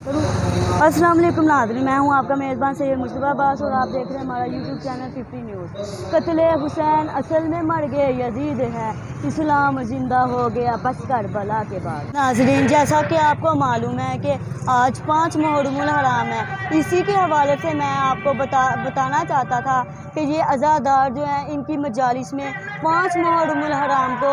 अस्सलाम वालेकुम नाज़रीन, मैं हूं आपका मेज़बान सैयद मुस्तफ़ा अब्बास और आप देख रहे हैं हमारा यूट्यूब चैनल 50 न्यूज़। कत्ले हुसैन असल में मर गए यजीद हैं, इस्लाम जिंदा हो गया बस करबला के बाद। नाज़रीन, जैसा कि आपको मालूम है कि आज 5 मुहर्रमुल हराम है, इसी के हवाले से मैं आपको बताना चाहता था कि ये अज़ादार जो हैं इनकी मजालिस में 5 मुहर्रमुल हराम को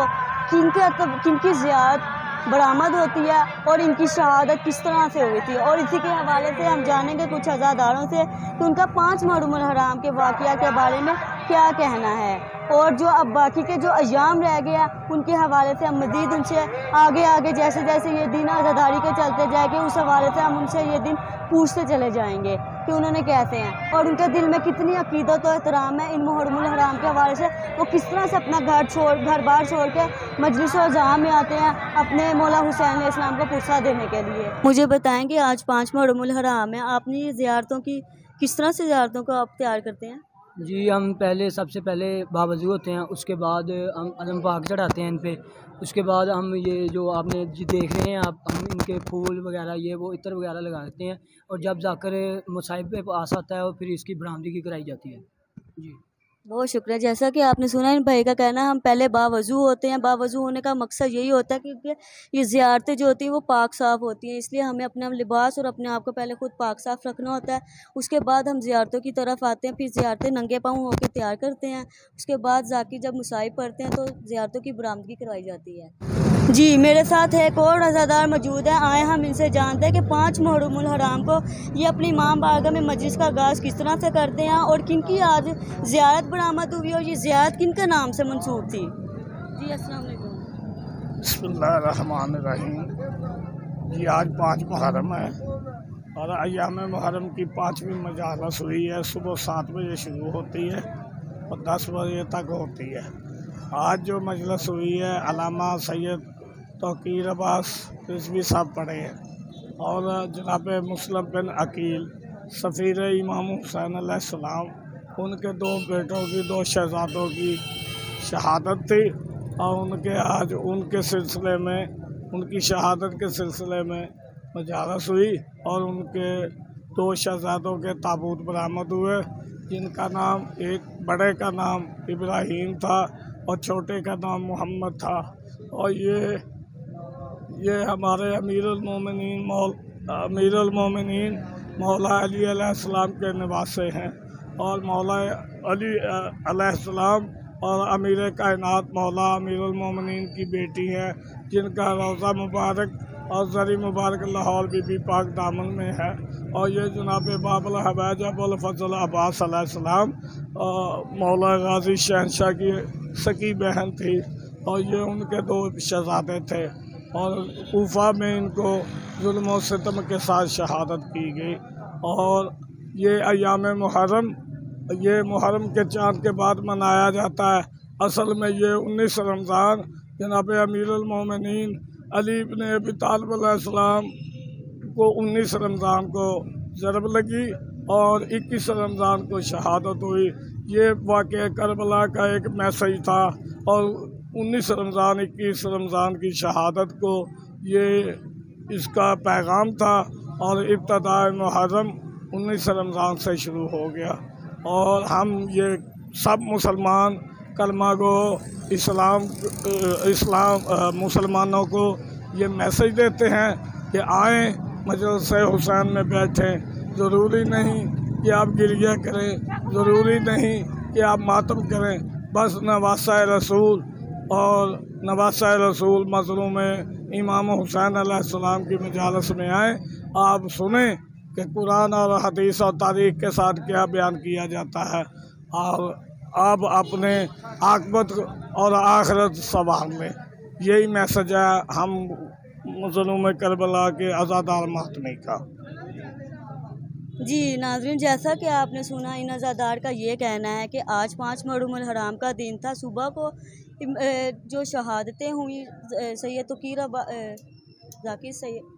किनकी ज़ियारत बरामद होती है और इनकी शहादत किस तरह से हुई थी, और इसी के हवाले से हम जानेंगे कुछ अज़ादारों से कि उनका 5 मुहर्रमुल हराम के वाक़या के बारे में क्या कहना है, और जो अब बाकी के जो अय्याम रह गया उनके हवाले से हम मज़ीद उनसे आगे जैसे जैसे ये दिन आज़ादारी के चलते जाएंगे उस हवाले से हम उनसे ये दिन पूछते चले जाएंगे कि उन्होंने कैसे हैं और उनके दिल में कितनी अकीदत और एहतराम है इन मुहर्रमुल हराम के हवाले से। वो किस तरह से अपना घर बार छोड़ के मजलिस और जहाँ में आते हैं अपने मौला हुसैन अलैहिस्सलाम को पुरसा देने के लिए। मुझे बताएंगे आज 5 मुहर्रमुल हराम है, आपने ये ज़ियारतों की किस तरह से ज़ियारतों को आप तैयार करते हैं? जी, हम सबसे पहले बावज़ू होते हैं, उसके बाद हम अज़म पाक चढ़ाते हैं इन पे। उसके बाद हम ये जो आपने जी देख रहे हैं आप, हम इनके फूल वगैरह ये वो इत्र वगैरह लगाते हैं, और जब जाकर मुसाहिब पे पास आता है और फिर इसकी बरामदगी कराई जाती है। जी बहुत शुक्रिया। जैसा कि आपने सुना इन भाई का कहना है हम पहले बावज़ू होते हैं। बावज़ू होने का मकसद यही होता है क्योंकि ये ज़ियारतें जो होती हैं वो पाक साफ़ होती हैं, इसलिए हमें अपना लिबास और अपने आप को पहले खुद पाक साफ़ रखना होता है। उसके बाद हम ज़ियारतों की तरफ आते हैं, फिर ज़ियारतें नंगे पाँव होकर तैयार करते हैं। उसके बाद जाके जब मुसाहिब पढ़ते हैं तो ज़ियारतों की बरामदगी करवाई जाती है। जी, मेरे साथ एक और रज़ादार मौजूद है, आए हम इनसे जानते हैं कि 5 मुहर्रमुल हराम को ये अपनी इमाम बारगाह में मजलिस का आगाज़ किस तरह से करते हैं और किनकी आज ज़ियारत बरामद हुई और ये ज़ियारत किनके नाम से मंसूब थी। जी अस्सलाम वालेकुम। बिस्मिल्लाहिर्रहमानिर्रहीम। जी, आज 5 मुहर्रम है और अय्याम मुहर्रम की 5वीं मजालस हुई है। सुबह 7 बजे शुरू होती है और 10 बजे तक होती है। आज जो मजलिस हुई है अल्लामा सैयद तौकीर अब्बास रिज़वी साहब पढ़े हैं और जनाब मुस्लिम बिन अकील सफ़ीर इमाम हुसैन अलैहिस्सलाम उनके 2 बेटों की 2 शहज़ादों की शहादत थी और उनके आज उनके सिलसिले में उनकी शहादत के सिलसिले में मजालस हुई और उनके 2 शहज़ादों के ताबूत बरामद हुए, जिनका नाम एक बड़े का नाम इब्राहीम था और छोटे का नाम मोहम्मद था। और ये हमारे अमीरुल मोमिनीन मौला अली अलैहिस्सलाम के निवासे हैं और मौला अली अलैहिस्सलाम और अमीर कायनात मौला अमीरुल मोमिनीन की बेटी है, जिनका रोज़ा मुबारक और ज़री मुबारक लाहौर बीबी पाक दामन में है। और ये जनाब बाबुल हवाज अबुल फजल अब्बास अलैहिस्सलाम मौला गाजी शहनशाह की सकी बहन थी और ये उनके 2 शहज़ादे थे और कूफा में इनको जुल्म और सितम के साथ शहादत की गई। और ये अय्याम मुहर्रम ये मुहर्रम के चाँद के बाद मनाया जाता है। असल में ये 19 रमज़ान जनाब अमीरुल मोमिनीन अली इब्न अबी तालिब अलैहिस्सलाम को 19 रमज़ान को ज़रब लगी और 21 रमज़ान को शहादत हुई। ये वाक़या करबला का एक मैसेज था और 19 रमज़ान 21 रमज़ान की शहादत को ये इसका पैगाम था और इब्तिदा मुहर्रम 19 रमज़ान से शुरू हो गया। और हम ये सब मुसलमान कलमा गो इस्लाम मुसलमानों को ये मैसेज देते हैं कि आएँ मजलिस हुसैन में बैठें। ज़रूरी नहीं कि आप गिरिया करें, ज़रूरी नहीं कि आप मातम करें, बस नवासा रसूल और नवासा रसूल मज़लूम इमाम हुसैन अलैहिस्सलाम की मजालस में आएँ, आप सुने कि कुरान और हदीस और तारीख़ के साथ क्या बयान किया जाता है और आप अपने आक़िबत और आखिरत संभाल लें। यही मैसेज है हम मज़लूम करबला के अज़ादार मातमी का। जी नाज़रीन, जैसा कि आपने सुना इन अज़ादार का ये कहना है कि आज 5 मुहर्रमुल हराम का दिन था। सुबह को जो शहादतें हुई सैयद तौकीर जाकिर सैयद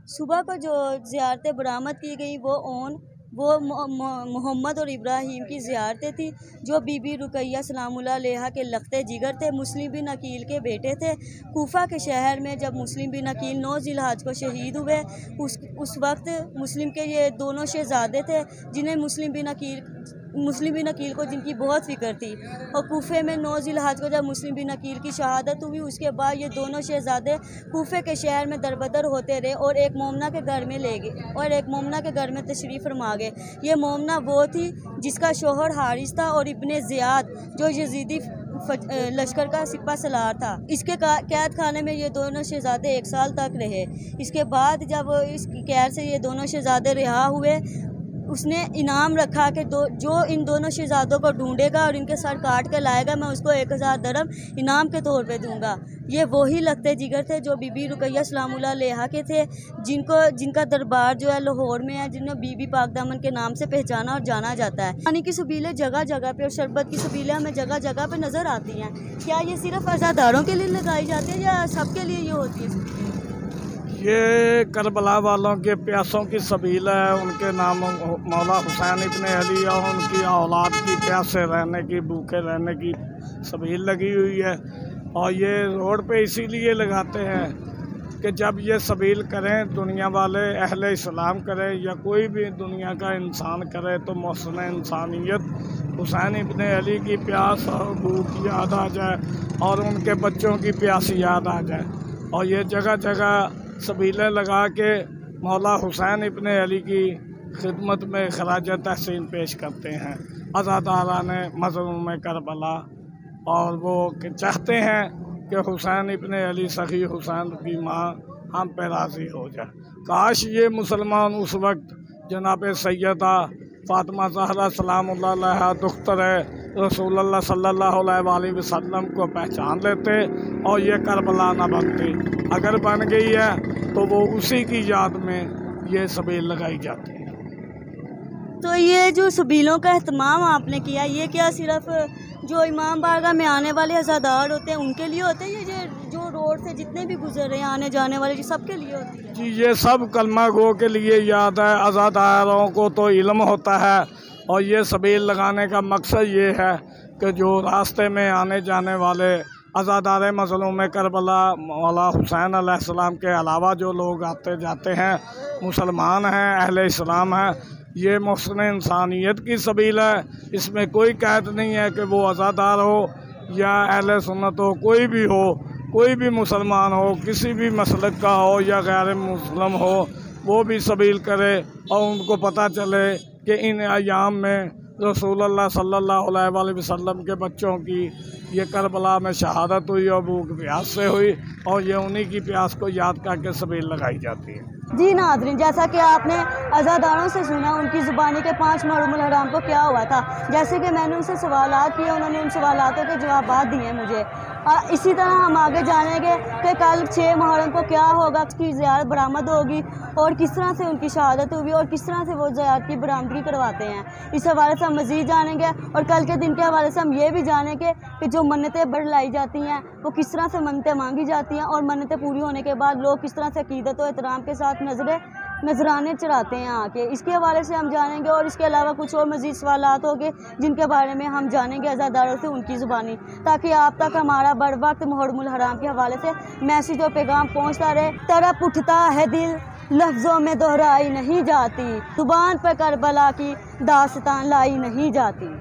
सुबह को जो ज़ियारतें बरामद की गई वो ऑन वो मोहम्मद और इब्राहीम की ज़ियारतें थी, जो बीबी रुकैया सलामुल्लाह अलैहा के लख्ते जिगर थे, मुस्लिम बिन अकील के बेटे थे। कूफा के शहर में जब मुस्लिम बिन अकील 9 ज़िलहज को शहीद हुए, उस वक्त मुस्लिम के ये दोनों शहज़ादे थे जिन्हें मुस्लिम बिन अकील को जिनकी बहुत फ़िक्र थी। और कूफे में 9 ज़िलहज को जब मुस्लिम बिन अकील की शहादत हुई, उसके बाद ये दोनों शहज़ादे कूफे के शहर में दरबदर होते रहे और एक मोमना के घर में ले गए और एक मोमना के घर में तशरीफ़ फरमा गए। ये मोमना वो थी जिसका शोहर हारिस था और इब्ने ज़ियाद जो यजीदी लश्कर का सिपा सलार था। इसके कैद खाने में ये दोनों शहज़ादे 1 साल तक रहे। इसके बाद जब इस कैद से ये दोनों शहज़ादे रिहा हुए, उसने इनाम रखा कि जो इन दोनों शहज़ादों को ढूंढेगा और इनके सर काट के लाएगा, मैं उसको 1000 दरम इनाम के तौर पे दूंगा। ये वही लख्ते जिगर थे जो बीबी रुकैया सलामुल्लाह अलैहा के थे, जिनका दरबार जो है लाहौर में है, जिन्हें बीबी पाक दामन के नाम से पहचाना और जाना जाता है। पानी की सबीलें जगह जगह पे और शरबत की सबीलें हमें जगह जगह पे नज़र आती हैं। क्या ये सिर्फ अज़ादारों के लिए लगाई जाती है या सबके लिए ये होती है? ये करबला वालों के प्यासों की सबील है। उनके नाम मौला हुसैन इब्ने अली और उनकी औलाद की प्यासे रहने की, भूखे रहने की सबील लगी हुई है। और ये रोड पे इसीलिए लगाते हैं कि जब ये सबील करें दुनिया वाले, अहले इस्लाम करें या कोई भी दुनिया का इंसान करे, तो मोहसिन इंसानियत हुसैन इब्ने अली की प्यास और भूख याद आ जाए और उनके बच्चों की प्यास याद आ जाए। और ये जगह जगह सबीलें लगा के मौला हुसैन इब्ने अली की खिदमत में खराज तहसीन पेश करते हैं अज़ादाराने मज़लूम करबला। और वो चाहते हैं कि हुसैन इब्ने अली सखी हुसैन की माँ हम पे राज़ी हो जाए। काश ये मुसलमान उस वक्त जनाब सैयदा फ़ातिमा ज़हरा सलामुल्लाह अलैहा दुख्तर रसूलुल्लाह सल्लल्लाहु अलैहि वसल्लम को पहचान लेते और ये करबला न बनती। अगर बन गई है तो वो उसी की याद में ये सबील लगाई जाती है। तो ये जो सबीलों का एहतमाम आपने किया, ये क्या सिर्फ जो इमाम बारगाह में आने वाले अज़ादार होते हैं उनके लिए होते हैं, ये जो रोड से जितने भी गुजर रहे हैं आने जाने वाले, जी सबके लिए होती है? जी ये सब कलमा गो के लिए याद है। अज़ादारों को तो इल्म होता है और ये सबील लगाने का मकसद ये है कि जो रास्ते में आने जाने वाले अज़ादार मज़लूम करबला मौला हुसैन अलैहिस्सलाम के अलावा जो लोग आते जाते हैं, मुसलमान हैं, अहले इस्लाम हैं, ये मोहसिन इंसानियत की सबील है। इसमें कोई कैद नहीं है कि वो अज़ादार हो या अहले सुन्नत हो, कोई भी मुसलमान हो, किसी भी मसलक का हो या गैर मुस्लिम हो, वो भी सबील करे और उनको पता चले कि इन अयाम में रसूलुल्लाह सल्लल्लाहु अलैहि वसल्लम के बच्चों की ये करबला में शहादत हुई और भूख प्यास से हुई और ये उन्हीं की प्यास को याद करके सबील लगाई जाती है। जी नाज़रीन, जैसा कि आपने अज़ादारों से सुना उनकी ज़ुबानी के 5 मुहर्रमुल हराम को क्या हुआ था, जैसे कि मैंने उनसे सवालात किए, उन्होंने उन सवालातों के जवाब दिए मुझे। इसी तरह हम आगे जानेंगे कि कल 6 मुहर्रम को क्या होगा, उसकी ज़ियारत बरामद होगी और किस तरह से उनकी शहादत हुई और किस तरह से वो ज़ियारत की बरामदगी करवाते हैं। इस हवाले से हम मज़ीद जानेंगे और कल के दिन के हवाले से हम ये भी जानेंगे कि जो मन्नतें बढ़लाई जाती हैं वो किस तरह से मन्नतें मांगी जाती हैं और मन्नतें पूरी होने के बाद लोग किस तरह से अक़ीदत और एहतराम के साथ नजराने चढ़ाते हैं आके। इसके हवाले से हम जानेंगे और इसके अलावा कुछ और मज़ीद सवालात होंगे जिनके बारे में हम जानेंगे अज़ादारों से उनकी ज़ुबानी, ताकि आप तक हमारा बर वक्त मुहर्रमुल हराम के हवाले से मैसेज और पैगाम पहुँचता रहे। तरफ उठता है दिल, लफ्ज़ों में दोहराई नहीं जाती, ज़ुबान पर करबला की दास्तान लाई नहीं जाती।